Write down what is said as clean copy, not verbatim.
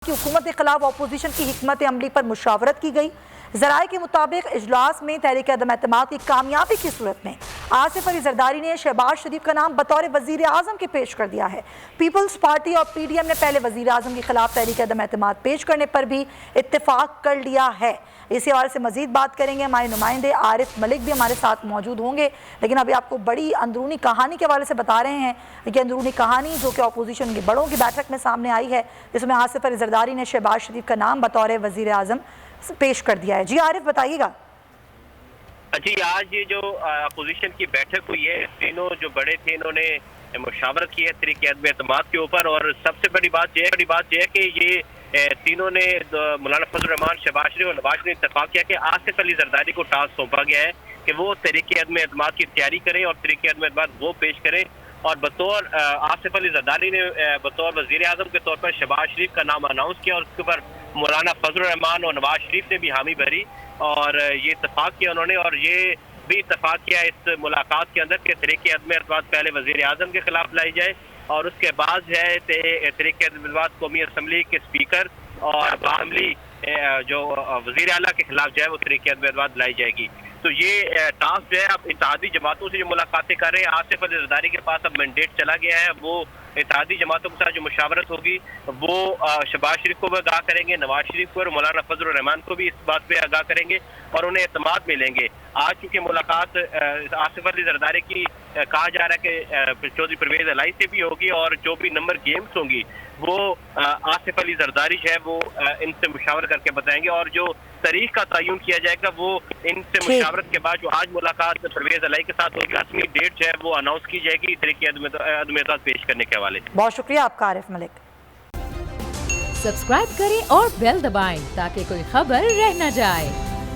की हुकूमत के खिलाफ अपोजिशन की हिकमत अमली पर मुशावरत की गई। ज़राए के मुताबिक इजलास में तहरीक अदम एतमाद की कामयाबी की सूरत में आसिफ अली जरदारी ने शहबाज शरीफ का नाम बतौर वज़ीर आज़म के पेश कर दिया है। पीपल्स पार्टी और PDM ने पहले वज़ीर आज़म के खिलाफ तहरीक अदम एतमाद पेश करने पर भी इत्तेफाक कर लिया है। इसी हवाले से मजीद बात करेंगे, हमारे नुमाइंदे आरिफ मलिक भी हमारे साथ मौजूद होंगे। लेकिन अभी आपको बड़ी अंदरूनी कहानी के हवाले से बता रहे हैं कि अंदरूनी कहानी जो कि अपोजिशन के बड़ों की बैठक में सामने आई है, जिसमें आसिफ अली जरदारी ने शहबाज शरीफ का नाम बतौर वज़ीर आज़म पेश कर दिया है। जी आरिफ बताइएगा। जी, आज ये जो अपोजिशन की बैठक हुई है, तीनों जो बड़े थे इन्होंने मुशावरत की है तरीके अदम एतमाद के ऊपर। और सबसे बड़ी बात यह है कि ये तीनों ने मौलाना फजल रहमान, शहबाज शरीफ और नवाज ने इत्तेफाक किया कि आसिफ अली जरदारी को टास्क सौंपा गया है कि वो तरीके अदम एतमाद की तैयारी करें और तरीके अदम एतमाद वो पेश करें। और बतौर आसिफ अली जरदारी ने बतौर वज़ीर आज़म के तौर पर शहबाज शरीफ का नाम अनाउंस किया और उसके ऊपर मौलाना फजल रहमान और नवाज शरीफ ने भी हामी भरी और ये इत्तेफाक किया उन्होंने। और ये भी इत्तेफाक किया इस मुलाकात के अंदर कि तरीके अदम एतमाद पहले वज़ीर आज़म के खिलाफ लाई जाए और उसके बाद जो है तरीके अदम एतमाद कौमी असम्बली के स्पीकर और बामली जो वज़ीर आला के खिलाफ जो है वो तरीके अदम एतमाद लाई जाएगी। तो ये टास्क जो है अब इत्तेहादी जमातों से जो मुलाकातें कर रहे हैं, आसिफ अली जरदारी के पास अब मैंडेट चला गया है। वो इत्तेहादी जमातों के साथ जो मुशावरत होगी वो शहबाज शरीफ को भी आगाह करेंगे, नवाज शरीफ को और मौलाना फजल रहमान को भी इस बात पे आगाह करेंगे और उन्हें एतमाद मिलेंगे। आज चूंकि मुलाकात आसिफ अली जरदारी की कहा जा रहा है कि चौधरी परवेज अलाई से भी होगी और जो भी नंबर गेम्स होंगी वो आसिफ अली जरदारी जो है वो इनसे मुशावरत करके बताएंगे और जो तारीख का तयन किया जाएगा वो इनसे मुशावरत के बाद जो आज मुलाकात परवेज अलाई के साथ होगी, रस्मी डेट जो है वो अनाउंस की जाएगी तरीके अदम एतमाद पेश करने के हवाले से। बहुत शुक्रिया आपका आरिफ मलिक। सब्सक्राइब करें और बेल दबाएं ताकि कोई खबर रह न जाए।